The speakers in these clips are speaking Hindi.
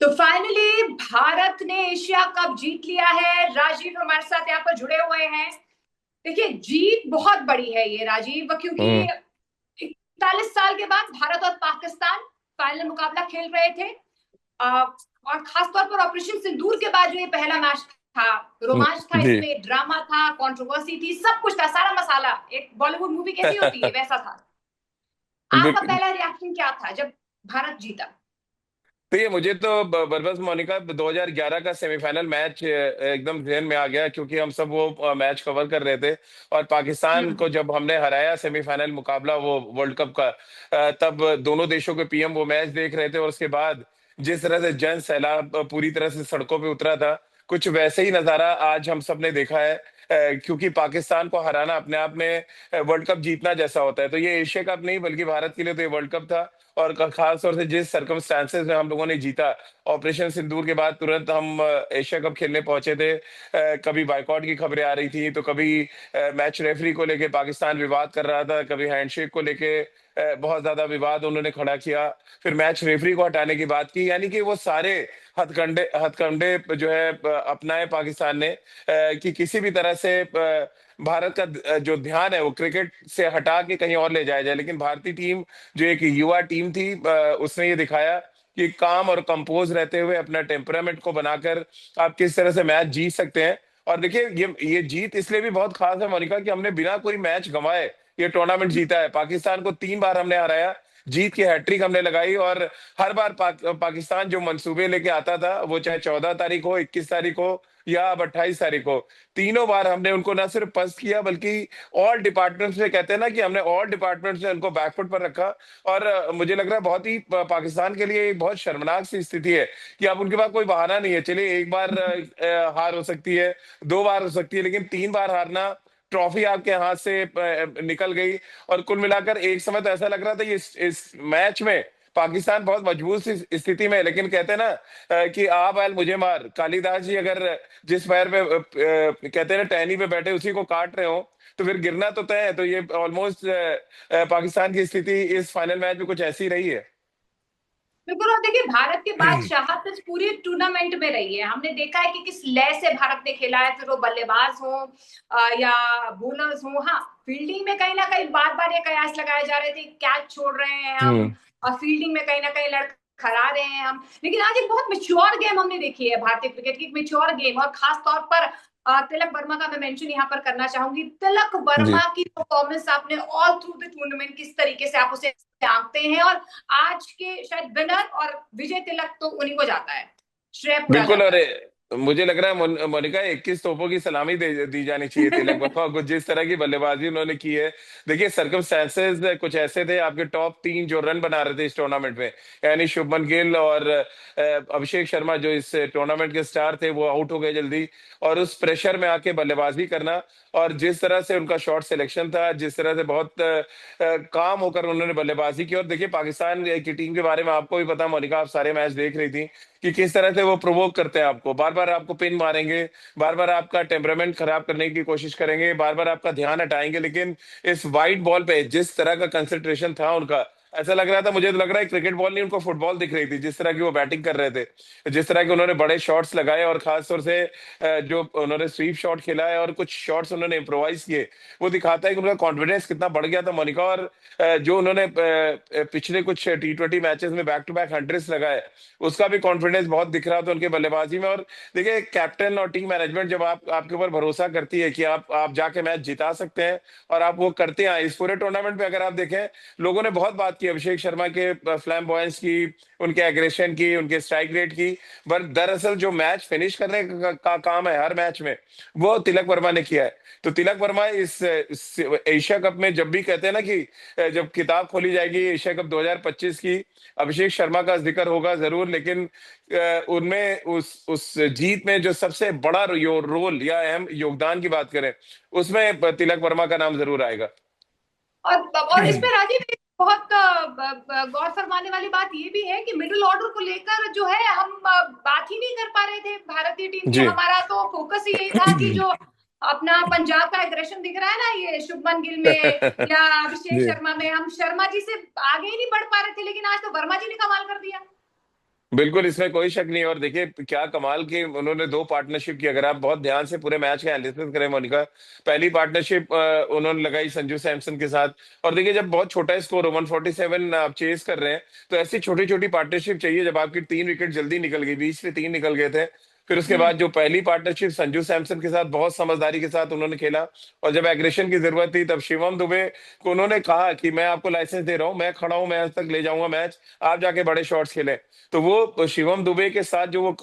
तो फाइनली भारत ने एशिया कप जीत लिया है। राजीव हमारे साथ यहाँ पर जुड़े हुए हैं। देखिए, जीत बहुत बड़ी है ये राजीव, क्योंकि हम्म। 41 साल के बाद भारत और पाकिस्तान फाइनल मुकाबला खेल रहे थे। और खासतौर पर ऑपरेशन सिंदूर के बाद जो ये पहला मैच था, रोमांच था, जी। इसमें ड्रामा था, कंट्रोवर्सी थी, सब कुछ था, सारा मसाला एक बॉलीवुड मूवी कैसी होती है वैसा था। आपका बिल्कुल। पहला रिएक्शन क्या था जब भारत जीता? तो ये मुझे तो बरबस मोनिका 2011 का सेमीफाइनल मैच एकदम ध्यान में आ गया, क्योंकि हम सब वो मैच कवर कर रहे थे। और पाकिस्तान हम्म। को जब हमने हराया सेमीफाइनल मुकाबला वो वर्ल्ड कप का, तब दोनों देशों के पीएम वो मैच देख रहे थे। और उसके बाद जिस तरह से जन सैलाब पूरी तरह से सड़कों पे उतरा था, कुछ वैसे ही नजारा आज हम सब ने देखा है। क्योंकि पाकिस्तान को हराना अपने आप में वर्ल्ड कप जीतना जैसा होता है। तो ये एशिया कप नहीं, बल्कि भारत के लिए तो ये वर्ल्ड कप था। और खास तौर से जिस सर्कमस्टांसेस में हम लोगों ने जीता, ऑपरेशन सिंदूर के बाद तुरंत हम एशिया कप खेलने पहुंचे थे। कभी बाइकआउट की खबरें आ रही थी, तो कभी मैच रेफरी को लेके पाकिस्तान विवाद कर रहा था, कभी हैंडशेक को लेके बहुत ज्यादा विवाद उन्होंने खड़ा किया। फिर मैच रेफरी को हटाने की बात की, यानी कि वो सारे हथकंडे हथकंडे जो है अपनाए पाकिस्तान ने, कि किसी भी तरह से भारत का जो ध्यान है वो क्रिकेट से हटा के कहीं और ले जाया जाए। लेकिन भारतीय टीम, जो एक युवा टीम थी, उसने ये दिखाया कि काम और कंपोज रहते हुए अपना टेम्परामेंट को बनाकर आप किस तरह से मैच जीत सकते हैं। और देखिए, ये जीत इसलिए भी बहुत खास है मोनिका, कि हमने बिना कोई मैच गंवाए ये टूर्नामेंट जीता है। पाकिस्तान को 3 बार हमने हराया, जीत की हैट्रिक हमने लगाई। और हर बार पाकिस्तान जो मंसूबे लेके आता था, वो चाहे 14 तारीख हो, 21 तारीख हो, या अब 28 तारीख हो, तीनों बार हमने उनको ना सिर्फ पस्त किया, बल्कि ऑल डिपार्टमेंट्स में, कहते हैं ना कि हमने ऑल डिपार्टमेंट्स में उनको बैकफुट पर रखा। और मुझे लग रहा है बहुत ही पाकिस्तान के लिए एक बहुत शर्मनाक सी स्थिति है कि अब उनके पास कोई बहाना नहीं है। चलिए, एक बार हार हो सकती है, 2 बार हो सकती है, लेकिन 3 बार हारना, ट्रॉफी आपके हाथ से निकल गई। और कुल मिलाकर एक समय तो ऐसा लग रहा था कि इस मैच में पाकिस्तान बहुत मजबूत सी स्थिति में है। लेकिन कहते हैं ना कि आ बैल मुझे मार, कालिदास जी अगर जिस पैर पे कहते हैं ना टहनी पे बैठे उसी को काट रहे हो, तो फिर गिरना तो तय है। तो ये ऑलमोस्ट पाकिस्तान की स्थिति इस फाइनल मैच में कुछ ऐसी रही है। बिल्कुल। और देखिए, भारत के बादशाहत इस पूरे टूर्नामेंट में रही है। हमने देखा है कि किस लय से भारत ने खेला है, फिर वो बल्लेबाज हो या बॉलर्स हो। हाँ, फील्डिंग में कहीं ना कहीं बार बार ये कयास लगाए जा रहे थे, कैच छोड़ रहे हैं हम, हम्म। और फील्डिंग में कहीं ना कहीं लड़खड़ा रहे हैं हम। लेकिन आज एक बहुत मेच्योर गेम हमने देखी है, भारतीय क्रिकेट की मेच्योर गेम। और खास तौर पर तिलक वर्मा का मैं मेंशन यहाँ पर करना चाहूंगी। तिलक जी। वर्मा की परफॉर्मेंस आपने ऑल थ्रू द टूर्नामेंट किस तरीके से आप उसे आंकते हैं, और आज के शायद विनर और विजय तिलक तो उन्हीं को जाता है, श्रेय पूरा बिल्कुल। जाता और है। मुझे लग रहा है मोनिका 21 तोपों की सलामी दी जानी चाहिए तिलक वर्मा को, जिस तरह की बल्लेबाजी उन्होंने की है। देखिए, सर्कमस्टेंसेस कुछ ऐसे थे, आपके टॉप 3 जो रन बना रहे थे इस टूर्नामेंट में, यानी शुभमन गिल और अभिषेक शर्मा, जो इस टूर्नामेंट के स्टार थे, वो आउट हो गए जल्दी। और उस प्रेशर में आके बल्लेबाजी करना, और जिस तरह से उनका शॉट सिलेक्शन था, जिस तरह से बहुत काम होकर उन्होंने बल्लेबाजी की। और देखिए, पाकिस्तान की टीम के बारे में आपको भी पता, मोनिका, आप सारे मैच देख रही थी कि किस तरह से वो प्रोवोक करते हैं आपको, बार बार आपको पिन मारेंगे, बार बार आपका टेम्परामेंट खराब करने की कोशिश करेंगे, बार बार आपका ध्यान हटाएंगे। लेकिन इस वाइट बॉल पे जिस तरह का कंसंट्रेशन था उनका, ऐसा लग रहा था, मुझे तो लग रहा है क्रिकेट बॉल नहीं, उनको फुटबॉल दिख रही थी, जिस तरह की वो बैटिंग कर रहे थे, जिस तरह के उन्होंने बड़े शॉट्स लगाए। और खासतौर से जो उन्होंने स्वीप शॉट खेला है और कुछ शॉट्स उन्होंने इम्प्रोवाइज किए, वो दिखाता है कि उनका कॉन्फिडेंस कितना बढ़ गया था, मोनिका। और जो उन्होंने पिछले कुछ T20 मैचेस में बैक टू बैक हंड्रेड्स लगाए, उसका भी कॉन्फिडेंस बहुत दिख रहा था उनके बल्लेबाजी में। और देखिए, कैप्टन और टीम मैनेजमेंट जब आप आपके ऊपर भरोसा करती है कि आप जाके मैच जिता सकते हैं, और आप वो करते हैं। इस पूरे टूर्नामेंट में अगर आप देखें, लोगों ने बहुत बात की अभिषेक शर्मा के फ्लैम्बॉयंस की, उनके एग्रेशन की, उनके स्ट्राइक रेट की। पर दरअसल जो मैच फिनिश करने का काम है हर मैच में, वो तिलक वर्मा ने किया है। तो तिलक वर्मा इस एशिया कप में, जब भी कहते हैं ना कि जब किताब खोली जाएगी एशिया कप 2025 की, अभिषेक शर्मा का जिक्र होगा जरूर। लेकिन उनमें उस जीत में जो सबसे बड़ा रोल या अहम योगदान की बात करें, उसमें तिलक वर्मा का नाम जरूर आएगा। और इसमें राजीव, एक बहुत गौर फरमाने वाली बात ये भी है कि मिडिल ऑर्डर को लेकर जो है हम बात ही नहीं कर पा रहे थे भारतीय टीम की। जी। हमारा तो फोकस ही यही था कि जो अपना पंजाब का एग्रेशन दिख रहा है ना, ये शुभमन गिल में या अभिषेक जी। शर्मा में, हम शर्मा जी से आगे ही नहीं बढ़ पा रहे थे। लेकिन आज तो वर्मा जी ने कमाल कर दिया। बिल्कुल, इसमें कोई शक नहीं। और देखिए क्या कमाल की उन्होंने दो पार्टनरशिप की। अगर आप बहुत ध्यान से पूरे मैच का एनालिसिस करें मोनिका, पहली पार्टनरशिप उन्होंने लगाई संजू सैमसन के साथ। और देखिए जब बहुत छोटा स्कोर हो, 147 आप चेस कर रहे हैं, तो ऐसी छोटी छोटी पार्टनरशिप चाहिए। जब आपकी 3 विकेट जल्दी निकल गई, 20 पे 3 निकल गए थे, फिर उसके बाद हम्म। जो पहली पार्टनरशिप संजू सैमसन के साथ बहुत समझदारी के साथ उन्होंने खेला। और जब एग्रेशन की जरूरत थी तब शिवम दुबे को उन्होंने कहा कि मैं आपको लाइसेंस दे रहा हूं, मैं खड़ा हूं, मैं आज तक ले जाऊंगा मैच, आप जाके बड़े शॉट्स खेलें। तो वो शिवम दुबे के साथ जो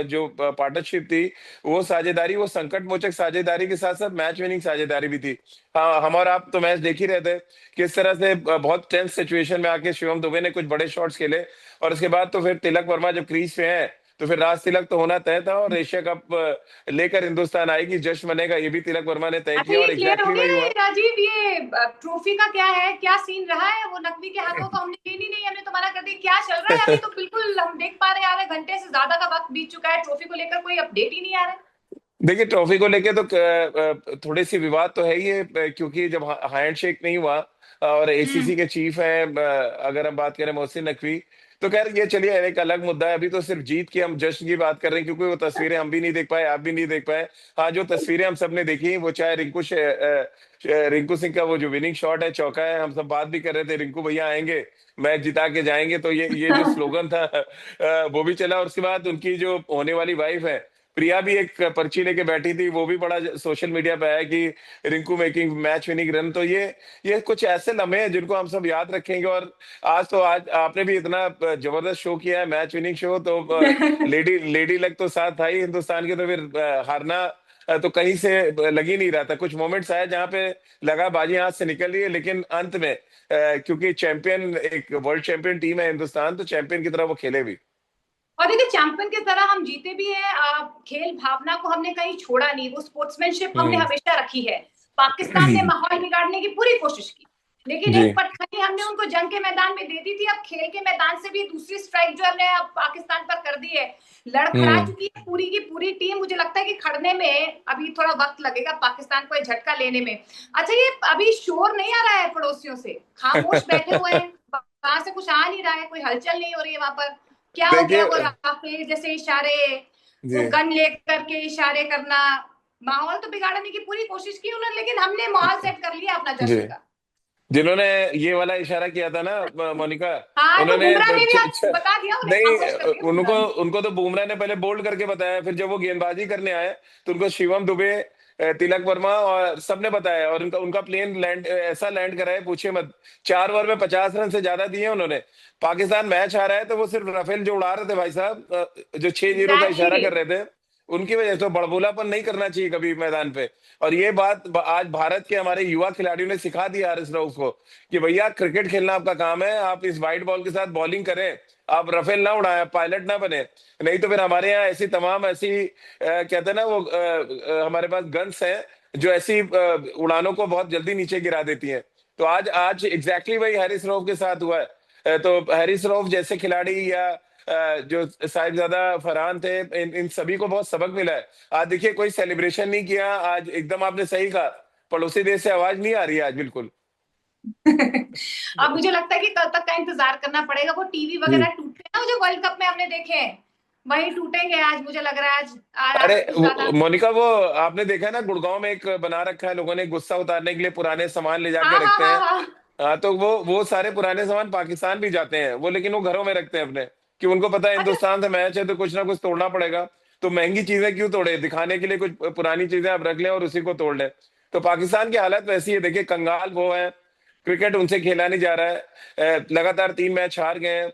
जो पार्टनरशिप थी, वो साझेदारी, वो संकट मोचक साझेदारी के साथ साथ मैच विनिंग साझेदारी भी थी। हाँ, हम और आप तो मैच देख ही रहे थे किस तरह से बहुत टेंस सिचुएशन में आके शिवम दुबे ने कुछ बड़े शॉट्स खेले। और उसके बाद तो फिर तिलक वर्मा जब क्रीज पे हैं, तो फिर राज तिलक तो होना तय था, और एशिया कप लेकर हिंदुस्तान आएगी, जश्न बनेगा, ये भी तिलक वर्मा ने तय अच्छा, किया, ये और क्लियर हो एग्जैक्टली गया वही है हुआ। राजीव, ये ट्रॉफी का क्या है, क्या सीन रहा है? वो नकवी के हाथों तो हमने लेनी नहीं, हमने तो मना कर दी, क्या चल रहा है अभी? तो बिल्कुल हम देख पा रहे हैं, आधे घंटे से ज्यादा का वक्त बीत चुका है, ट्रॉफी को लेकर कोई अपडेट ही नहीं आ रहा है। देखिए ट्रॉफी को लेके तो थोड़ी सी विवाद तो है ही है, क्योंकि जब हैंड शेक नहीं हुआ, और हम्म। एसीसी के चीफ हैं, अगर हम बात करें मोहसिन नकवी, तो खैर ये चलिए एक अलग मुद्दा है। अभी तो सिर्फ जीत की, हम जश्न की बात कर रहे हैं, क्योंकि वो तस्वीरें हम भी नहीं देख पाए, आप भी नहीं देख पाए। हाँ, जो तस्वीरें हम सबने देखी, वो चाहे रिंकू सिंह का वो जो विनिंग शॉट है, चौका है, हम सब बात भी कर रहे थे, रिंकू भैया आएंगे, मैच जिता के जाएंगे, तो ये जो स्लोगन था वो भी चला। और उसके बाद उनकी जो होने वाली वाइफ है प्रिया भी एक पर्ची लेके बैठी थी, वो भी बड़ा सोशल मीडिया पे आया कि Rinku making match winning run. तो ये कुछ ऐसे लम्हे हैं जिनको हम सब याद रखेंगे। और आज आपने भी इतना जबरदस्त शो किया है, मैच विनिंग शो, तो लेडी लेडी लक तो साथ था ही हिंदुस्तान के, तो फिर हारना तो कहीं से लग ही नहीं रहा था। कुछ मोमेंट्स आए जहां पे लगा बाजी हाथ से निकल रही है, लेकिन अंत में क्योंकि चैंपियन, एक वर्ल्ड चैंपियन टीम है हिंदुस्तान, तो चैंपियन की तरह वो खेले भी। और देखिए चैंपियन की तरह हम जीते भी हैं, खेल भावना को हमने कहीं छोड़ा नहीं, वो स्पोर्ट्समैनशिप हमने हम्म। हमेशा रखी है। पाकिस्तान ने माहौल बिगाड़ने की पूरी कोशिश की, लेकिन जी। एक पटखनी हमने उनको जंग के मैदान में दे दी थी। अब खेल के मैदान से भी दूसरी स्ट्राइक जो हमने अब पाकिस्तान पर कर दी है, लड़खड़ा हम्म। चुकी है पूरी की पूरी टीम। मुझे लगता है कि खड़ने में अभी थोड़ा वक्त लगेगा पाकिस्तान को ये झटका लेने में। अच्छा, ये अभी शोर नहीं आ रहा है पड़ोसियों से? खामोश बैठे हुए हैं, वहां से कुछ आ नहीं रहा है, कोई हलचल नहीं हो रही है वहां पर? क्या हो गया? देखिए। वो राफेल जैसे इशारे, वो जी। गन लेकर के इशारे करना, माहौल तो बिगाड़ने की पूरी कोशिश की उन्होंने, लेकिन हमने माहौल सेट कर लिया अपना जी। जश्न का। जिन्होंने ये वाला इशारा किया था ना मोनिका, हाँ, तो उन्होंने बुमराह ने भी आप बता दिया उन्हें, नहीं, खामोश कर दिया उनको बुमराह ने। उनको तो बुमराह ने पहले बोल्ड करके बताया, फिर जब वो गेंदबाजी करने आए तो उनको शिवम दुबे, तिलक वर्मा और सबने बताया, और उनका उनका प्लेन लैंड ऐसा लैंड करा है, पूछे मत। 4 ओवर में 50 रन से ज्यादा दिए उन्होंने। पाकिस्तान मैच आ रहा है तो वो सिर्फ राफेल जो उड़ा रहे थे भाई साहब, जो 6-0 का इशारा एग्जैक्टली। कर रहे थे, उनकी वजह से। तो बड़बोलापन नहीं करना चाहिए कभी मैदान पे। और ये बात आज भारत के हमारे युवा खिलाड़ियों ने सिखा दी हारिस रऊफ को, कि भैया क्रिकेट खेलना आपका काम है, आप इस वाइट बॉल के साथ बॉलिंग करें, आप रफेल ना उड़ाएं, पायलट ना बने। नहीं तो फिर हमारे यहाँ ऐसी तमाम ऐसी कहते हैं ना वो हमारे पास गन्स हैं जो ऐसी उड़ानों को बहुत जल्दी नीचे गिरा देती हैं। तो आज आज एग्जैक्टली वही हैरिस रऊफ के साथ हुआ है। तो हैरिस रऊफ जैसे खिलाड़ी, या जो साहिबजादा फरहान थे, इन सभी को बहुत सबक मिला है। आज देखिए कोई सेलिब्रेशन नहीं किया आज, एकदम आपने सही कहा, पड़ोसी देश से आवाज नहीं आ रही है आज बिल्कुल। अब मुझे लगता है कि कल तक का इंतजार करना पड़ेगा। वो टीवी जी। वगैरह टूटे ना, वो जो वर्ल्ड कप में हमने देखे हैं, वही टूटेंगे आज, मुझे लग रहा है आज। अरे आज कुछ ज्यादा। मोनिका, वो आपने देखा है ना, गुड़गांव में एक बना रखा है लोगों ने, गुस्सा उतारने के लिए पुराने सामान ले जाके हाँ हाँ रखते हाँ हैं। हाँ। हाँ, तो वो सारे पुराने सामान पाकिस्तान भी जाते हैं वो, लेकिन वो घरों में रखते हैं अपने, कि उनको पता है अच्छा। हिंदुस्तान से मैच है तो कुछ ना कुछ तोड़ना पड़ेगा। तो महंगी चीजें क्यों तोड़े, दिखाने के लिए कुछ पुरानी चीजें आप रख लें और उसी को तोड़ लें। तो पाकिस्तान की हालत वैसी है, देखिए कंगाल वो है, क्रिकेट उनसे खेला नहीं जा रहा है। लगातार 3 मैच हार गए हैं।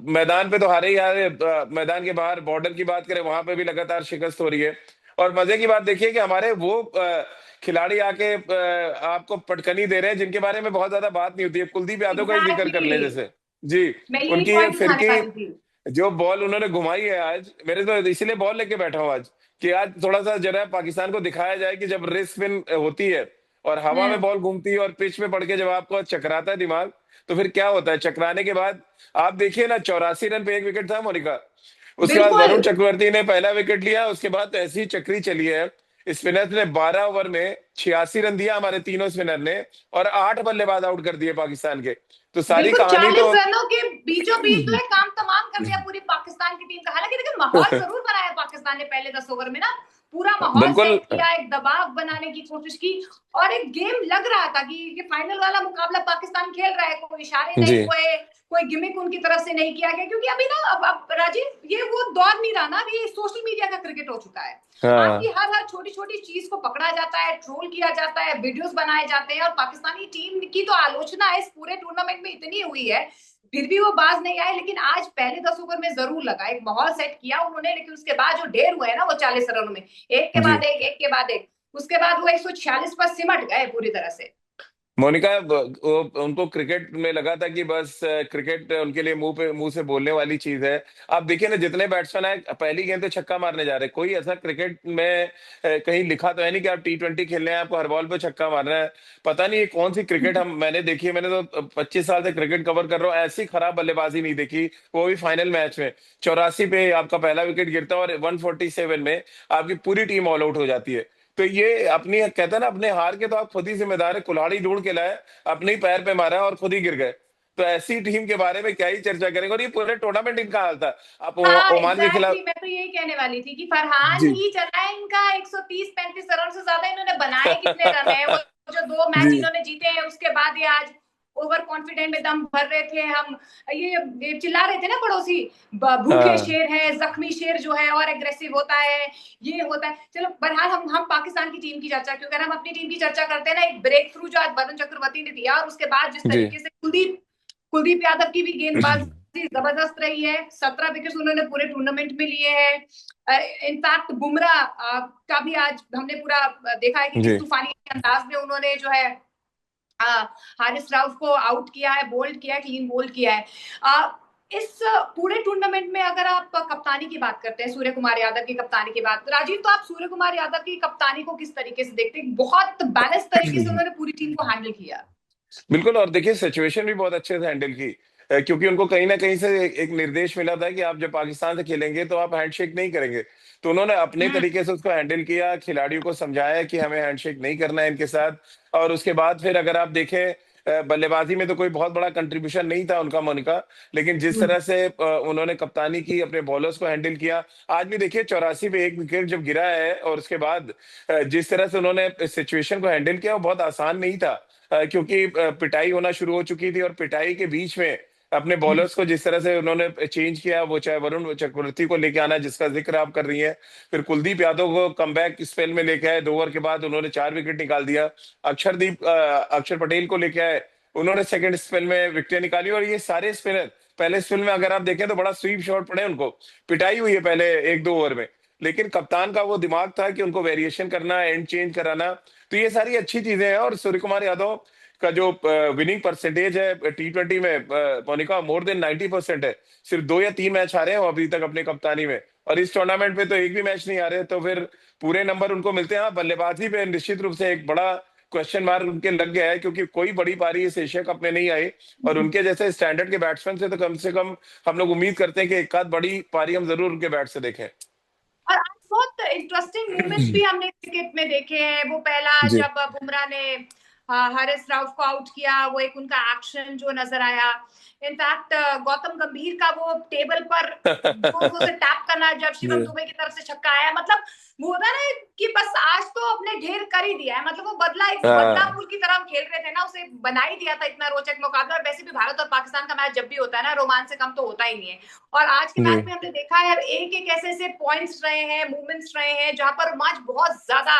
मैदान पे तो हारे ही हारे, मैदान के बाहर बॉर्डर की बात करें, वहां पे भी लगातार शिकस्त हो रही है। और मजे की बात देखिए कि हमारे वो खिलाड़ी आके आपको पटकनी दे रहे हैं जिनके बारे में बहुत ज्यादा बात नहीं होती है। कुलदीप यादव का ही जिक्र कर एग्जैक्टली, लें जैसे। जी। मैं यही उनकी ये पॉइंट उठाने फिरकी, वाली थी। जो बॉल उन्होंने घुमाई है आज, मेरे तो इसीलिए बॉल लेके बैठा हूँ आज, कि आज थोड़ा सा जरा पाकिस्तान को दिखाया जाए कि जब रेस स्पिन होती है और हवा में हम्म। बॉल घूमती है और पिच में पड़ के जब आपको चकराता है दिमाग, तो फिर क्या होता है चकराने के बाद। आप देखिए ना, 84 रन पे 1 विकेट था मोनिका। उसके बाद बिल्कुल। वरुण चक्रवर्ती ने पहला विकेट लिया, उसके बाद तो ऐसी चक्री चली है स्पिनर्स ने 12 ओवर में 86 रन दिया हमारे तीनों स्पिनर ने, और 8 बल्लेबाज आउट कर दिए पाकिस्तान के। तो सारी बिल्कुल, कहानी 40 तो रनों के बीचों बीच जो है काम तमाम कर दिया पूरी पाकिस्तान की टीम का। हालांकि देखिए माहौल जरूर बनाया पाकिस्तान ने पहले 10 ओवर में ना, पूरा माहौल बिल्कुल। सेट किया, एक दबाव बनाने की कोशिश की, और एक गेम लग रहा था कि ये फाइनल वाला मुकाबला पाकिस्तान खेल रहा है, कोई इशारे जी। नहीं हुए, कोई गिमिक उनकी तरफ से नहीं किया गया, क्योंकि अभी ना अब राजीव ये वो दौर नहीं रहा ना, अभी ये सोशल मीडिया का क्रिकेट हो चुका है। आपकी हाँ। हर हर छोटी छोटी चीज को पकड़ा जाता है, ट्रोल किया जाता है, वीडियोस बनाए जाते हैं, और पाकिस्तानी टीम की तो आलोचना इस पूरे टूर्नामेंट में इतनी हुई है, फिर भी वो बाज नहीं आए। लेकिन आज पहले 10 ओवर में जरूर लगा, एक माहौल सेट किया उन्होंने, लेकिन उसके बाद जो ढेर हुए हैं ना वो 40 रनों में, एक के जी। बाद एक के बाद एक, उसके बाद वो 146 पर सिमट गए पूरी तरह से। मोनिका, उनको क्रिकेट में लगा था कि बस क्रिकेट उनके लिए मुंह से बोलने वाली चीज है। आप देखिए ना, जितने बैट्समैन आए पहली गेंद पे छक्का मारने जा रहे हैं। कोई ऐसा क्रिकेट में कहीं लिखा तो है नहीं कि आप T20 खेलने हैं आपको हर बॉल पे छक्का मारना है। पता नहीं ये कौन सी क्रिकेट हम मैंने देखी है। मैंने तो 25 साल से क्रिकेट कवर कर रहा हूँ, ऐसी खराब बल्लेबाजी नहीं देखी, वो भी फाइनल मैच में। 84 पे आपका पहला विकेट गिरता है और 147 में आपकी पूरी टीम ऑल आउट हो जाती है। तो ये अपनी कहते हैं ना, अपने हार के तो आप खुद ही जिम्मेदार है। कुल्हाड़ी ढूंढ के लाए, अपने ही पैर पे मारा और खुद ही गिर गए। तो ऐसी टीम के बारे में क्या ही चर्चा करेंगे। और ये पूरे टूर्नामेंट इनका हाल था। आप हाँ ओमान के एग्जैक्टली, खिलाफ। मैं तो यही कहने वाली थी कि फरहान जी। ही चला है इनका, 130-35 रन से ज्यादा इन्होंने बनाए कितने रन है, वो जो 2 मैच जी। इन्होंने जीते हैं उसके बाद ये आज ओवर कॉन्फिडेंट में दम भर रहे थे। हम ये चिल्ला रहे थे ना पड़ोसी, भूखे हाँ। शेर है, जख्मी शेर जो है और एग्रेसिव होता है, ये होता है। चलो बहरहाल हम पाकिस्तान की टीम की चर्चा क्यों करें, हम अपनी टीम की चर्चा करते हैं ना। एक ब्रेक थ्रू जो आज वरुण चक्रवर्ती ने दिया, और उसके बाद जिस जी। तरीके से कुलदीप कुलदीप यादव की भी गेंदबाजी जबरदस्त रही है, 17 विकेट उन्होंने पूरे टूर्नामेंट में लिए हैं। इनफैक्ट बुमराह का भी आज हमने पूरा देखा है कि जी। किस तूफानी अंदाज में उन्होंने जो है हारिस राउफ को आउट किया है, बोल्ड किया है, क्लीन बोल्ड किया है। इस पूरे टूर्नामेंट में अगर आप कप्तानी की बात करते हैं, सूर्य कुमार यादव की कप्तानी की बात, राजीव, तो आप सूर्य कुमार यादव की कप्तानी को किस तरीके से देखते हैं? बहुत बैलेंस तरीके से उन्होंने पूरी टीम को हैंडल किया। बिल्कुल। और देखिए सिचुएशन भी बहुत अच्छे से हैंडल की, क्योंकि उनको कहीं ना कहीं से एक निर्देश मिला था कि आप जब पाकिस्तान से खेलेंगे तो आप हैंडशेक नहीं करेंगे। तो उन्होंने अपने हम्म। तरीके से उसको हैंडल किया, खिलाड़ियों को समझाया कि हमें हैंडशेक नहीं करना है इनके साथ। और उसके बाद फिर अगर आप देखें, बल्लेबाजी में तो कोई बहुत बड़ा कंट्रीब्यूशन नहीं था उनका, मोनिका। लेकिन जिस हम्म। तरह से उन्होंने कप्तानी की, अपने बॉलर्स को हैंडल किया। आज भी देखिए 84 पे एक विकेट जब गिरा है, और उसके बाद जिस तरह से उन्होंने सिचुएशन को हैंडल किया वो बहुत आसान नहीं था। क्योंकि पिटाई होना शुरू हो चुकी थी, और पिटाई के बीच में अपने हम्म। बॉलर्स को जिस तरह से उन्होंने चेंज किया, वो चाहे वरुण चक्रवर्ती को लेके आना जिसका जिक्र आप कर रही हैं, फिर कुलदीप यादव को कमबैक स्पेल में लेके आए, 2 ओवर के बाद उन्होंने 4 विकेट निकाल दिया। अक्षर पटेल को लेके आए, उन्होंने सेकंड स्पेल में विकेट निकाली। और ये सारे स्पिनर पहले स्पेल में अगर आप देखें तो बड़ा स्वीप शॉट पड़े उनको, पिटाई हुई है पहले 1-2 ओवर में। लेकिन कप्तान का वो दिमाग था कि उनको वेरिएशन करना, एंड चेंज कराना। तो ये सारी अच्छी चीजें हैं। और सूर्य कुमार यादव का जो विनिंग परसेंटेज है T20 में, मोनिका, मोर देन 90% है। सिर्फ 2 या 3 मैच हारे हैं वो अभी तक अपने कप्तानी में, और इस टूर्नामेंट पे तो एक भी मैच नहीं हारे। तो फिर पूरे नंबर उनको मिलते हैं। हाँ, बल्लेबाजी पे निश्चित रूप से एक बड़ा क्वेश्चन मार्क उनके लग गया है, क्योंकि कोई बड़ी पारी इस एशिया कप में नहीं आई। और उनके जैसे स्टैंडर्ड के बैट्समैन से कम हम लोग उम्मीद करते हैं कि एक आध बड़ी पारी हम जरूर उनके बैट से देखें। और आज बहुत इंटरेस्टिंग मोमेंट्स भी हमने क्रिकेट में देखे हैं। वो पहला जी। जब बुमराह ने हारिस राउफ को आउट किया, वो एक उनका एक्शन जो नजर आया। इनफैक्ट गौतम गंभीर का वो टेबल पर जोर जोर से टैप करना जब जी। शिवम दुबे की तरफ से छक्का आया, मतलब वो होता है ना कि बस आज तो अपने ढेर कर ही दिया है। मतलब वो बदला, एक हाँ। बदलापुर की तरह हम खेल रहे थे ना, उसे बना ही दिया था इतना रोचक मुकाबला। और वैसे भी भारत और पाकिस्तान का मैच जब भी होता है ना, रोमांच से कम तो होता ही नहीं है। और आज के जी। मैच में हमने देखा है एक एक ऐसे ऐसे पॉइंट्स रहे हैं, मूवमेंट्स रहे हैं, जहां पर मैच बहुत ज्यादा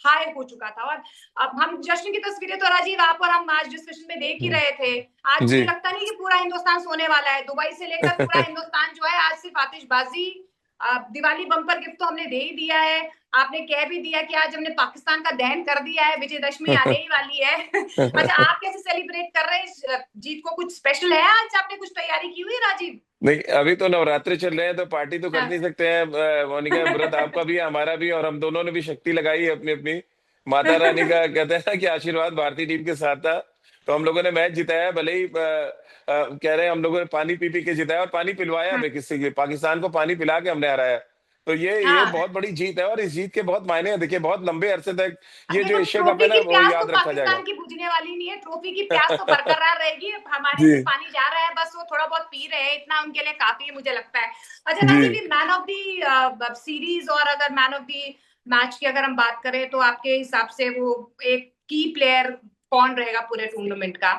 हाई हो चुका था। और अब हम जश्न की तस्वीरें तो राजीव आप और हम आज डिस्कशन में देख ही रहे थे। आज जी। मुझे लगता नहीं कि पूरा हिंदुस्तान सोने वाला है। दुबई से लेकर पूरा हिंदुस्तान जो है आज सिर्फ आतिशबाजी, दिवाली बम्पर गिफ्ट तो हमने दे ही दिया है। आपने कह भी दिया कि आज हमने पाकिस्तान का दहन कर दिया है, विजयदशमी आने ही वाली है। अच्छा, आप कैसे सेलिब्रेट कर रहे हैं इस जीत को? कुछ स्पेशल है आज? आपने कुछ तैयारी की हुई है राजीव? नहीं, अभी तो नवरात्रि चल रहे हैं तो पार्टी तो कर हाँ। नहीं सकते हैं। मोनिका, व्रत आपका भी है, हमारा भी, और हम दोनों ने भी शक्ति लगाई है अपनी अपनी। माता रानी का कहते हैं ना कि आशीर्वाद भारतीय टीम के साथ था। तो हम लोगों ने मैच जिताया, भले ही कह रहे हैं हम लोगों ने पानी पी पी के जिताया, और पानी पिलवाया हमें किसी के, पाकिस्तान को पानी पिला के हमने हराया। तो ये हाँ, बहुत बड़ी जीत है, और इस जीत के बहुत मायने हैं। देखिए बहुत लंबे अरसे तक ये जो देखो एशिया कप है ट्रॉफी ना की वो प्यास तो याद रखा जाएगा। पाकिस्तान की बुझने वाली नहीं है, ट्रॉफी की प्यास तो बरकरार रहेगी, हमारे जी से पानी जा रहा है, बस वो थोड़ा बहुत पी रहे हैं, इतना उनके लिए काफी है मुझे लगता है। अच्छा जी। Rajiv, man of the series और अगर मैन ऑफ दी मैच की अगर हम बात करें तो आपके हिसाब से वो एक की प्लेयर कौन रहेगा पूरे टूर्नामेंट का?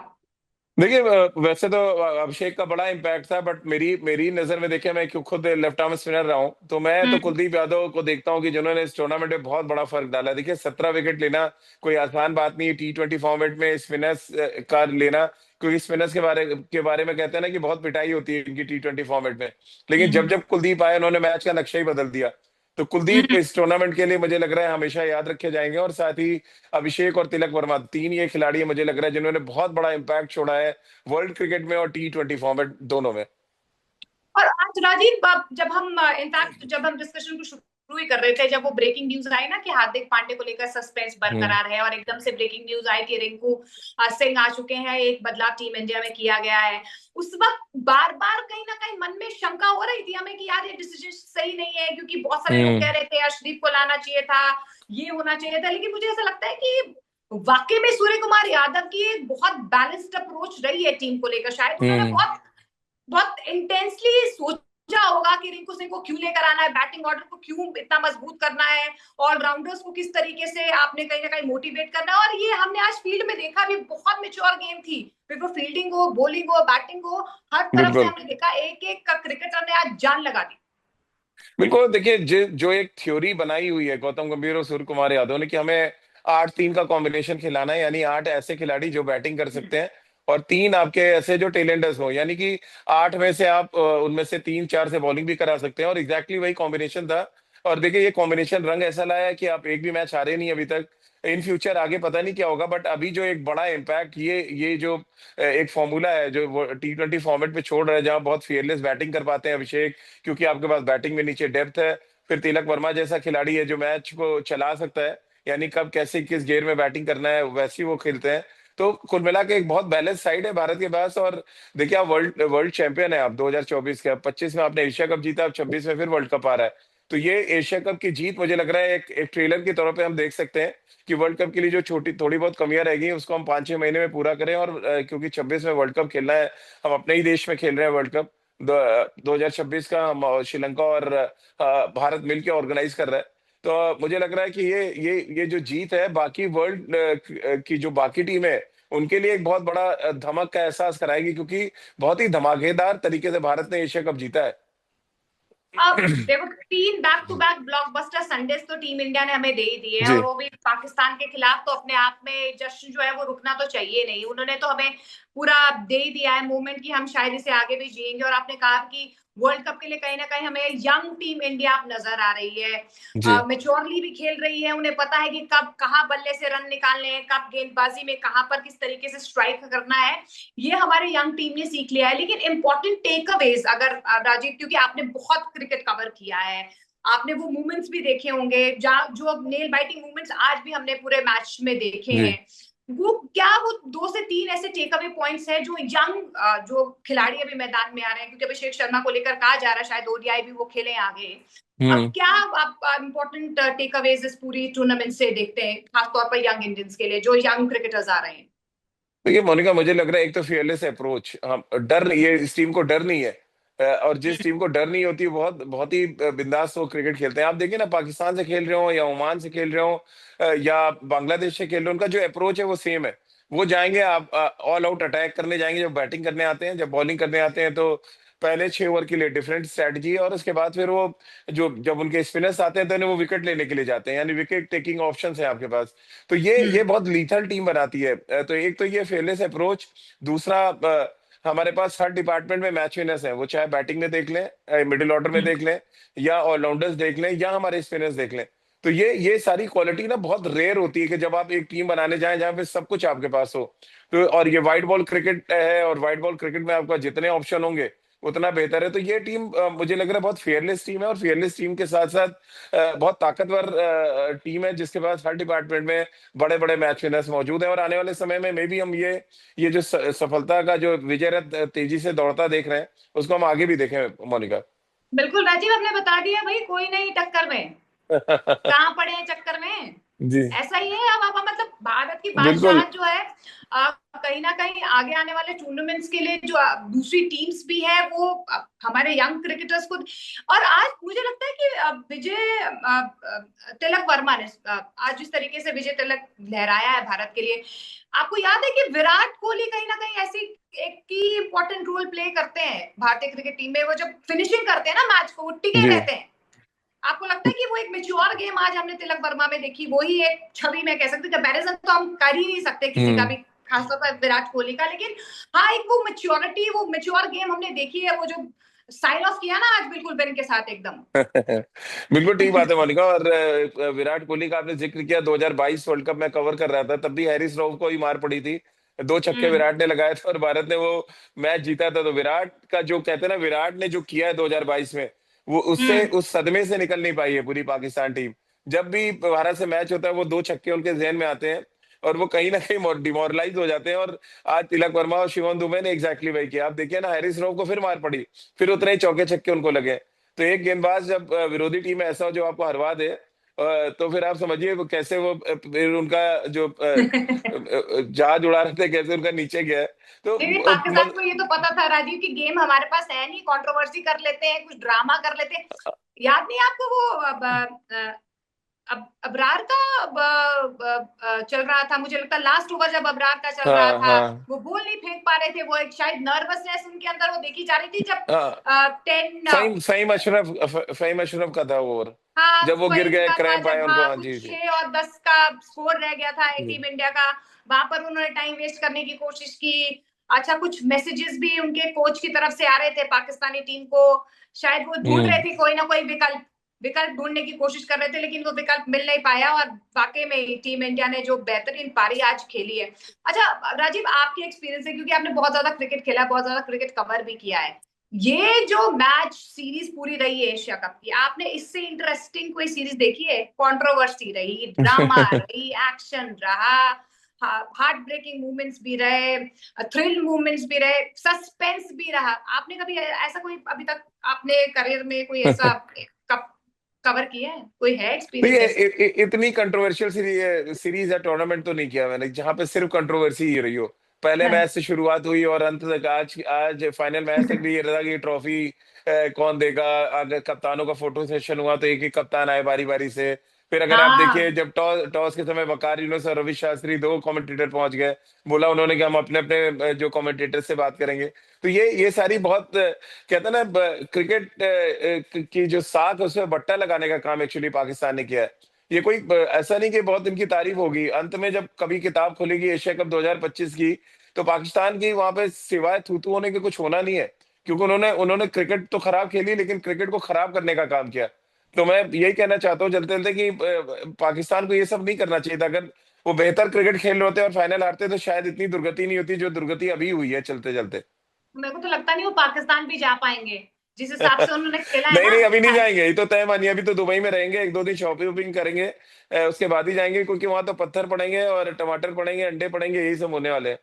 देखिए वैसे तो अभिषेक का बड़ा इम्पैक्ट था, बट मेरी मेरी नजर में देखिए, मैं क्यों खुद लेफ्ट आर्म स्पिनर रहा हूं, तो मैं तो हम्म। कुलदीप यादव को देखता हूं कि जिन्होंने इस टूर्नामेंट में बहुत बड़ा फर्क डाला। देखिए 17 विकेट लेना कोई आसान बात नहीं है T20 फॉर्मेट में स्पिनर्स का लेना, क्योंकि स्पिनर्स के बारे में कहते हैं ना कि बहुत पिटाई होती है इनकी T20 फॉर्मेट में। लेकिन जब हम्म। जब कुलदीप आए उन्होंने मैच का नक्शा ही बदल दिया। तो कुलदीप हम्म। इस टूर्नामेंट के लिए मुझे लग रहा है हमेशा याद रखे जाएंगे, और साथ ही अभिषेक और तिलक वर्मा, तीन ये खिलाड़ी है मुझे लग रहा है जिन्होंने बहुत बड़ा इम्पैक्ट छोड़ा है वर्ल्ड क्रिकेट में और T20 फॉर्मेट दोनों में। और आज राजीव, जब हम इनफैक्ट जब हम डिस्कशन को शुरू ही कर रहे थे, जब वो ब्रेकिंग न्यूज आई ना कि हार्दिक पांड्या को लेकर सस्पेंस हम्म। बरकरार है, और एकदम से ब्रेकिंग न्यूज आई कि रिंकू सिंह आ चुके हैं, एक बदलाव टीम इंडिया में किया गया है। उस वक्त बार बार कहीं ना कहीं मन में शंका हो रही थी हमें कि यार ये डिसीजन सही नहीं है, क्योंकि बहुत सारे लोग कह हम्म। रहे थे अर्शदीप को लाना चाहिए था, ये होना चाहिए था। लेकिन मुझे ऐसा लगता है कि वाकई में सूर्य कुमार यादव की एक बहुत बैलेंस्ड अप्रोच रही है टीम को लेकर। शायद उन्होंने हम्म। बहुत बहुत इंटेंसली सोचा होगा कि रिंकू सिंह को क्यों लेकर आना है, बैटिंग ऑर्डर को क्यों इतना मजबूत करना है, ऑलराउंडर्स को किस तरीके से आपने कहीं ना कहीं मोटिवेट करना है। और ये हमने आज फील्ड में देखा भी, बहुत मेच्योर गेम थी, फिर वो फील्डिंग हो, बॉलिंग हो, बैटिंग हो, हर तरफ से बिल्कुल हमने देखा एक एक क्रिकेटर ने आज जान लगा दी। बिल्कुल। देखिए जो एक थ्योरी बनाई हुई है गौतम गंभीर और सूर्य कुमार यादव ने कि हमें 8-3 का कॉम्बिनेशन खिलाना है, यानी 8 ऐसे खिलाड़ी जो बैटिंग कर सकते हैं और 3 आपके ऐसे जो टेलेंडर्स हो, यानी कि 8 में से आप उनमें से 3-4 से बॉलिंग भी करा सकते हैं, और एग्जैक्टली वही कॉम्बिनेशन था। और देखिए ये कॉम्बिनेशन रंग ऐसा लाया है कि आप एक भी मैच हारे नहीं अभी तक। इन फ्यूचर आगे पता नहीं क्या होगा, बट अभी जो एक बड़ा इम्पैक्ट ये जो एक फॉर्मूला है जो वो T20 फॉर्मेट पे छोड़ रहा है, जहां बहुत फियरलेस बैटिंग कर पाते हैं अभिषेक, क्योंकि आपके पास बैटिंग में नीचे डेप्थ है। फिर तिलक वर्मा जैसा खिलाड़ी है जो मैच को चला सकता है, यानी कब कैसे किस गेयर में बैटिंग करना है वैसी वो खेलते हैं। तो कुल मिला के एक बहुत बैलेंस साइड है भारत के पास। और देखिए आप वर्ल्ड वर्ल्ड चैंपियन है आप 2024 के, अब 25 में आपने एशिया कप जीता, अब 26 में फिर वर्ल्ड कप आ रहा है। तो ये एशिया कप की जीत मुझे लग रहा है एक ट्रेलर के तौर पे हम देख सकते हैं कि वर्ल्ड कप के लिए जो छोटी थोड़ी बहुत कमियां रह गई उसको हम 5-6 महीने में पूरा करें। और क्योंकि 26 में वर्ल्ड कप खेलना है, हम अपने ही देश में खेल रहे हैं वर्ल्ड कप 2026 का, हम श्रीलंका और भारत मिलकर ऑर्गेनाइज कर रहा है। तो मुझे लग रहा है कि ये जो जीत है बाकी वर्ल्ड की जो बाकी टीम है उनके लिए एक बहुत बड़ा धमक का एहसास कराएगी, क्योंकि बहुत ही धमाकेदार तरीके से भारत ने एशिया कप जीता है। अब देखो, तीन back to back blockbuster Sundays तो टीम इंडिया ने हमें दे ही दिए हैं, जी। और वो भी पाकिस्तान के खिलाफ, तो अपने आप में जश्न जो है वो रुकना तो चाहिए नहीं। उन्होंने तो हमें पूरा दे ही दिया है मूवमेंट की, हम शायद इसे आगे भी जिएंगे। और आपने कहा कि वर्ल्ड कप के लिए कहीं ना कहीं हमें यंग टीम इंडिया अब नजर आ रही है, जी। मेच्योरली भी खेल रही है, उन्हें पता है कि कब कहाँ बल्ले से रन निकालने हैं, कब गेंदबाजी में कहाँ पर किस तरीके से स्ट्राइक करना है, ये हमारे यंग टीम ने सीख लिया है। लेकिन इंपॉर्टेंट टेक अवेज अगर राजीव, क्योंकि आपने बहुत क्रिकेट कवर किया है, आपने वो मूवमेंट्स भी देखे होंगे, जो नेल बाइटिंग मूवमेंट्स आज भी हमने पूरे मैच में देखे जी। हैं, वो क्या वो 2 से 3 ऐसे टेक अवे पॉइंट्स है जो यंग जो खिलाड़ी अभी मैदान में आ रहे हैं, क्योंकि अभिषेक शर्मा को लेकर कहा जा रहा है शायद ओडीआई भी वो खेलें आगे। अब हम्म। क्या आप इंपॉर्टेंट टेक अवेज इस पूरी टूर्नामेंट से देखते हैं, खासतौर पर यंग इंडियंस के लिए जो यंग क्रिकेटर्स आ रहे हैं? देखिए मोनिका, मुझे लग रहा है एक तो फियरलेस अप्रोच, हम डर नहीं है, इस टीम को डर नहीं है। और जिस टीम को डर नहीं होती है बहुत बहुत ही बिंदास वो क्रिकेट खेलते हैं। आप देखिए ना, पाकिस्तान से खेल रहे हो या ओमान से खेल रहे हो या बांग्लादेश से खेल रहे हो, उनका जो अप्रोच है वो सेम है। वो जाएंगे, आप ऑल आउट अटैक करने जाएंगे जब बैटिंग करने आते हैं, जब बॉलिंग करने आते हैं तो पहले 6 ओवर के लिए डिफरेंट स्ट्रेटजी है, और उसके बाद फिर वो जो जब उनके स्पिनर्स आते हैं तो उन्हें वो विकेट लेने के लिए जाते हैं, यानी विकेट टेकिंग ऑप्शन है आपके पास। तो ये बहुत लीथल टीम बनाती है। तो एक तो ये फेयरलेस अप्रोच, दूसरा हमारे पास हर डिपार्टमेंट में मैच विनर्स हैं, वो चाहे बैटिंग में देख लें, मिडिल ऑर्डर में देख लें, या ऑलराउंडर्स देख लें, या हमारे स्पिनर्स देख लें। तो ये सारी क्वालिटी ना बहुत रेयर होती है कि जब आप एक टीम बनाने जाएं जहां पे सब कुछ आपके पास हो। तो और ये वाइट बॉल क्रिकेट है, और वाइट बॉल क्रिकेट में आपका जितने ऑप्शन होंगे उतना बेहतर है। तो ये टीम मुझे लग रहा है बहुत फेयरलेस टीम है, और फेयरलेस टीम के साथ साथ बहुत ताकतवर टीम है जिसके पास हर डिपार्टमेंट में बड़े बड़े मैच विनर्स मौजूद है। और आने वाले समय में मे भी हम ये जो सफलता का जो विजय रथ तेजी से दौड़ता देख रहे हैं उसको हम आगे भी देखें मोनिका। बिल्कुल राजीव, आपने बता दिया भाई, कोई नहीं टक्कर में, कहाँ पड़े हैं चक्कर में। जी ऐसा ही है। अब मतलब भारत की बिल्कुल। बादशाह जो है, कहीं ना कहीं आगे आने वाले टूर्नामेंट्स के लिए जो दूसरी टीम्स भी है वो हमारे यंग क्रिकेटर्स को। और आज मुझे लगता है कि विजय तिलक वर्मा ने आज जिस तरीके से विजय तिलक लहराया है भारत के लिए, आपको याद है कि विराट कोहली कहीं ना कहीं ऐसी एक की इंपॉर्टेंट रोल प्ले करते हैं भारतीय क्रिकेट टीम में। वो जब फिनिशिंग करते हैं ना मैच को, वो टिके जी रहते हैं। आपको लगता है कि वो एक मेच्योर गेम आज हमने तिलक वर्मा में देखी? वही एक छवि में कह सकते, कंपैरिजन तो हम कर ही नहीं सकते किसी का हम्म। भी, खासतौर पर विराट कोहली का, लेकिन हाँ एक वो मेच्योरिटी, वो मेच्योर गेम हमने देखी है। वो जो साइन ऑफ किया ना आज बिल्कुल बेन के साथ एकदम। बिल्कुल ठीक बात है मोनिका। और विराट कोहली का आपने जिक्र किया, 2022 वर्ल्ड कप में कवर कर रहा था, तब भी हैरिस राव को ही मार पड़ी थी। दो छक्के हम्म। विराट ने लगाए थे और भारत ने वो मैच जीता था। तो विराट का जो कहते हैं ना, विराट ने जो किया है 2022 में, वो उससे हम्म। उस सदमे से निकल नहीं पाई है पूरी पाकिस्तान टीम। जब भी भारत से मैच होता है वो दो छक्के उनके जहन में आते हैं और वो कहीं ना कहीं डिमोरलाइज हो जाते हैं। और आज तिलक वर्मा और शिवम दुबे ने एग्जैक्टली वही किया। आप देखिए ना, हैरिस राव को फिर मार पड़ी, फिर उतने ही चौके छक्के उनको लगे। तो एक गेंदबाज जब विरोधी टीम में ऐसा हो जो आपको हरवा दे, तो फिर आप समझिए वो कैसे वो फिर उनका जो जहाज उड़ा रहे थे कैसे उनका नीचे गया है। तो नहीं, पाकिस्तान को ये तो पता था राजीव की गेम हमारे पास है नहीं, कंट्रोवर्सी कर लेते हैं, कुछ ड्रामा कर लेते हैं। याद नहीं आपको वो अब अबरार का चल रहा था, मुझे लगता है लास्ट ओवर जब अबरार का चल रहा हाँ था, हाँ वो बॉल नहीं फेंक पा रहे थे। वो एक शायद नर्वसनेस उनके अंदर वो देखी जा रही थी जब हाँ। 10। फहीम अशरफ का था वो ओवर, हाँ जब वो गिर फहीम गए, का था क्रैम्प आए जब, उनको। हाँ हाँ कुछ जी जी 6 और 10 का स्कोर रह गया था जी। टीम इंडिया का। वहां पर उन्होंने टाइम वेस्ट करने की कोशिश की। अच्छा, कुछ मैसेजेस भी उनके कोच की तरफ से आ रहे थे पाकिस्तानी टीम को, शायद वो ढूंढ रहे हम्म। थे कोई ना कोई विकल्प, विकल्प ढूंढने की कोशिश कर रहे थे, लेकिन वो विकल्प मिल नहीं पाया। और वाकई में टीम इंडिया ने जो बेहतरीन पारी आज खेली है। अच्छा राजीव, आपके एक्सपीरियंस है, क्योंकि आपने बहुत ज्यादा क्रिकेट खेला है, बहुत ज्यादा क्रिकेट कवर भी किया है, ये जो मैच सीरीज पूरी रही है एशिया कप की, आपने इससे इंटरेस्टिंग कोई सीरीज देखी है? कंट्रोवर्सी रही, ड्रामा रही, एक्शन रहा, हार्ट ब्रेकिंग मूवमेंट्स भी रहे, थ्रिल मूवमेंट्स भी रहे, सस्पेंस भी रहा। आपने कभी ऐसा कोई अभी तक आपने करियर में कोई ऐसा कप कवर किया है? कोई है नहीं, एक्सपीरियंस ऐसा? इतनी कंट्रोवर्शियल सीरीज या टूर्नामेंट तो नहीं किया मैंने जहां पे सिर्फ कंट्रोवर्सी ही रही हो। पहले मैच से शुरुआत हुई और अंत तक, आज आज फाइनल मैच तक भी ये रहा कि ट्रॉफी कौन देगा। अगर कप्तानों का फोटो सेशन हुआ तो एक एक कप्तान आए बारी बारी से। फिर अगर आप देखिए, हाँ। जब टॉस टॉस के समय वकार यूनुस और रवि शास्त्री दो कमेंटेटर पहुंच गए, बोला उन्होंने कि हम अपने अपने जो कमेंटेटर से बात करेंगे। तो ये सारी बहुत कहते हैं ना, की जो साख है उसमें बट्टा लगाने का काम एक्चुअली पाकिस्तान ने किया है। ये कोई ऐसा नहीं कि बहुत इनकी तारीफ होगी, अंत में जब कभी किताब खुलेगी एशिया कप 2025 की, तो पाकिस्तान की वहां पे सिवाय थूथू होने के कुछ होना नहीं है। क्योंकि उन्होंने उन्होंने क्रिकेट तो खराब खेली, लेकिन क्रिकेट को खराब करने का काम किया। तो मैं यही कहना चाहता हूँ चलते चलते कि पाकिस्तान को ये सब नहीं करना चाहिए था। अगर वो बेहतर क्रिकेट खेल रहे होते और फाइनल हारते, तो शायद इतनी दुर्गति नहीं होती जो दुर्गति अभी हुई है चलते चलते। मेरे को तो लगता नहीं वो पाकिस्तान भी जा पाएंगे, जिस हिसाब से उन्होंने खेला है नहीं ना। नहीं, अभी नहीं जाएंगे, ये तो तय मानिए। अभी तो दुबई में रहेंगे, एक दो दिन शॉपिंग वॉपिंग करेंगे, उसके बाद ही जाएंगे, क्योंकि वहां तो पत्थर पड़ेंगे और टमाटर पड़ेंगे, अंडे पड़ेंगे, यही सब होने वाले हैं।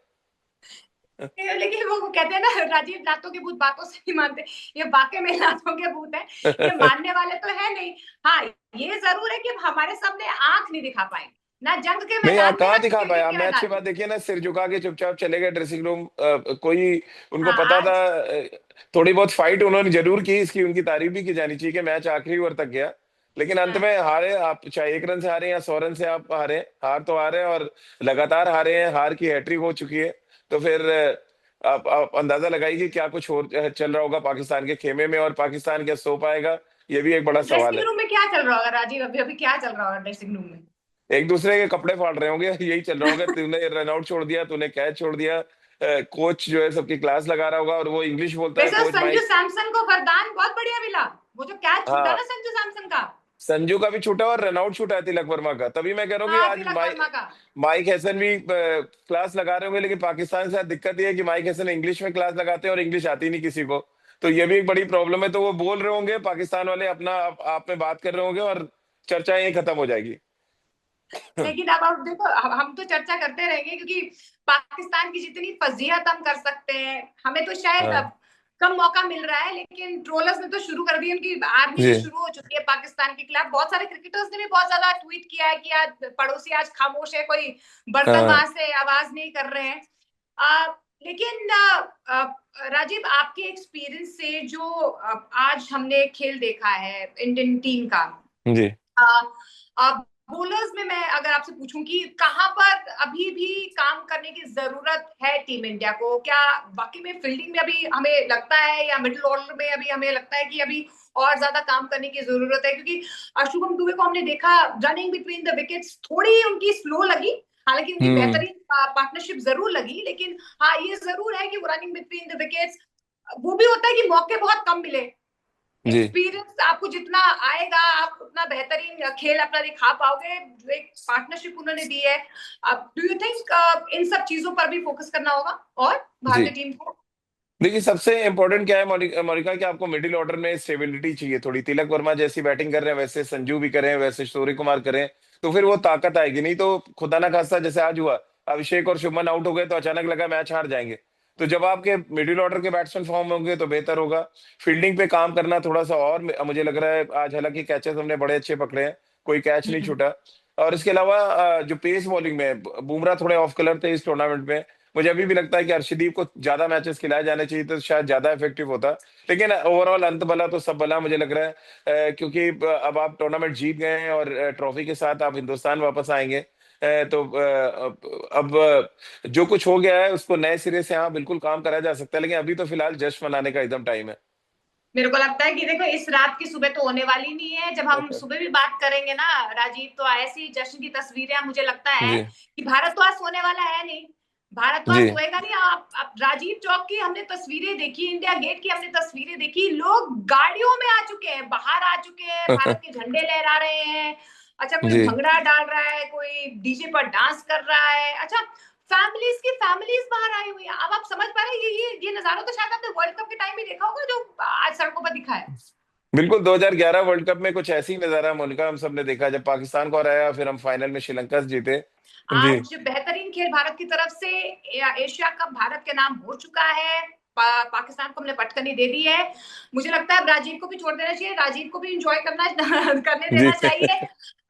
लेकिन वो कहते हैं ना राजीव, लातों के भूत बातों से नहीं मानते। ये वाकई में लातों के भूत है, ये मानने वाले तो है नहीं। हाँ, ये जरूर है कि अब हमारे सामने आंख नहीं दिखा पाएंगे, ना जंग के नहीं, आप मैदान में, ना कहाँ दिखा पाए। क्रिकेट आप के मैच के मैदान में। बाद देखिए ना, सिर झुका के चुपचाप चले गए ड्रेसिंग रूम। कोई उनको हाँ पता था। आज। थोड़ी बहुत फाइट उन्होंने जरूर की, इसकी उनकी तारीफ भी की जानी चाहिए कि मैच आखिरी ओवर तक गया। लेकिन अंत हाँ। में हारे आप, चाहे 1 रन से हारे या 100 रन से आप हारे, हार तो हारे, और लगातार हारे हैं। हार की हैट्रिक हो चुकी है। तो फिर आप अंदाजा लगाइए कि क्या कुछ हो चल रहा होगा पाकिस्तान के खेमे में, और पाकिस्तान क्या सो पाएगा, ये भी एक बड़ा सवाल ड्रेसिंग है। रूम में क्या चल रहा होगा राजीव? अभी अभी क्या चल रहा होगा ड्रेसिंग रूम में? एक दूसरे के कपड़े फाड़ रहे होंगे, यही चल रहा होगा। तूने रन आउट छोड़ दिया, तूने कैच छोड़ दिया। कोच जो है सबकी क्लास लगा रहा होगा, और वो इंग्लिश बोलता है वैसे कोच संजू माइक। सैमसन को वरदान बहुत बढ़िया मिला, वो जो कैच छूटा हाँ, ना संजू सैमसन का। संजू का भी छूटा और रन आउट छूटा है तिलक वर्मा का। तभी मैं कह रहा हूँ कि हाँ आज तिलक वर्मा का। माइक हैसन भी क्लास लगा रहे होंगे, लेकिन पाकिस्तान के साथ दिक्कत ये है कि माइक हैसन इंग्लिश में क्लास लगाते हैं और इंग्लिश आती नहीं किसी को। तो ये भी एक बड़ी प्रॉब्लम है। तो वो बोल रहे होंगे पाकिस्तान वाले, अपना आप में बात कर रहे होंगे, और चर्चा यही खत्म हो जाएगी। लेकिन अब देखो, हम तो चर्चा करते रहेंगे, क्योंकि पाकिस्तान की जितनी फजीहत हम कर सकते हैं, हमें तो शायद अब हाँ कम मौका मिल रहा है, लेकिन ट्रोलर्स ने तो शुरू कर दी, उनकी आर्मी जी। भी शुरू हो चुकी है पाकिस्तान के खिलाफ। बहुत सारे क्रिकेटर्स ने भी बहुत ज्यादा ट्वीट किया है कि आज पड़ोसी आज खामोश है, कोई बर्तन हाँ। वहां से आवाज नहीं कर रहे हैं। लेकिन राजीव, आपके एक्सपीरियंस से जो आज हमने खेल देखा है इंडियन टीम का, जी। बोलर्स में मैं अगर आपसे पूछूं कि कहां पर अभी भी काम करने की जरूरत है टीम इंडिया को, क्या बाकी में फील्डिंग में अभी हमें लगता है, या मिडिल ऑर्डर में अभी हमें लगता है कि अभी और ज्यादा काम करने की जरूरत है? क्योंकि शुभम दुबे को हमने देखा रनिंग बिटवीन द विकेट्स थोड़ी उनकी स्लो लगी, हालांकि उनकी हम्म। बेहतरीन पार्टनरशिप जरूर लगी, लेकिन हाँ ये जरूर है कि वो रनिंग बिटवीन द विकेट्स, वो भी होता है कि मौके बहुत कम मिले। जी। एक्सपीरियंस आपको जितना आएगा आप उतना बेहतरीन खेल अपना दिखा पाओगे, जो एक पार्टनरशिप उन्होंने दी है। अब डू यू थिंक इन सब चीजों पर भी फोकस करना होगा और जी। भारतीय टीम को? देखिए, सबसे इंपॉर्टेंट क्या है मोनिका, कि आपको मिडिल ऑर्डर में स्टेबिलिटी चाहिए थोड़ी। तिलक वर्मा जैसी बैटिंग कर रहे हैं, वैसे संजू भी करें, वैसे सूर्य कुमार करें, तो फिर वो ताकत आएगी। नहीं तो खुदा ना खास्ता जैसे आज हुआ, अभिषेक और शुभमन आउट हो गए तो अचानक लगा मैच हार जाएंगे। तो जब आपके मिडिल ऑर्डर के बैट्समैन फॉर्म होंगे तो बेहतर होगा। फील्डिंग पे काम करना थोड़ा सा, और मुझे लग रहा है आज हालांकि कैचेस हमने बड़े अच्छे पकड़े हैं, कोई कैच नहीं छूटा। और इसके अलावा जो पेस बॉलिंग में बुमराह थोड़े ऑफ कलर थे इस टूर्नामेंट में। मुझे अभी भी लगता है कि अर्शदीप को ज्यादा मैचेस खिलाए जाने चाहिए तो शायद ज्यादा इफेक्टिव होता। लेकिन ओवरऑल अंत भला तो सब भला मुझे लग रहा है, क्योंकि अब आप टूर्नामेंट जीत गए हैं और ट्रॉफी के साथ आप हिंदुस्तान वापस आएंगे। तो अब जो कुछ हो गया है उसको नए सिरे से हाँ बिल्कुल काम करा जा सकता है, लेकिन अभी तो फिलहाल जश्न मनाने का एकदम टाइम है। मेरे को लगता है कि देखो इस रात की सुबह तो होने वाली नहीं है, जब हम सुबह भी बात करेंगे ना राजीव, तो ऐसी जश्न की तस्वीरें मुझे लगता है जी। कि भारत तो आज सोने वाला है नहीं। भारत तो आज जी। सोएगा नहीं। आप राजीव चौक की हमने तस्वीरें देखी, इंडिया गेट की हमने तस्वीरें देखी, लोग गाड़ियों में आ चुके हैं, बाहर आ चुके हैं, भारत के झंडे लहरा रहे हैं। अच्छा, कोई जी। भंगड़ा डाल रहा है, कोई डीजे पर डांस कर रहा है। अच्छा, फैमिलीज की फैमिलीज बाहर आई हुई है। अब आप समझ पा रहे हैं, ये नजारा तो शायद आपने वर्ल्ड कप के टाइम ही देखा होगा, जो आज सड़कों पर दिखा है। बिल्कुल, 2011 वर्ल्ड कप में कुछ ऐसी ही नजारा मोनिका हम सब ने देखा, जब पाकिस्तान को हराया, फिर हम फाइनल में श्रीलंका से जीते। जी। आज बेहतरीन खेल भारत की तरफ से, एशिया कप भारत के नाम हो चुका है। पाकिस्तान को हमने पटकनी दे दी है। मुझे लगता है अब राजीव को भी छोड़ देना चाहिए, राजीव को भी इंजॉय करना करने जी। देना चाहिए।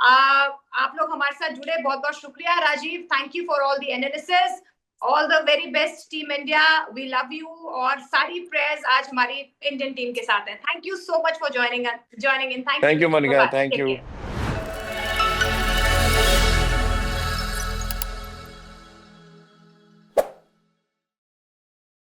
आप लोग हमारे साथ जुड़े, बहुत बहुत शुक्रिया Rajiv. Thank you for all the analysis. All the very best team India, we love you, और सारी प्रेयर्स आज हमारी इंडियन टीम के साथ है। Thank you so much for joining in. Thank thank you, you bye Monika, bye, thank take you. Care.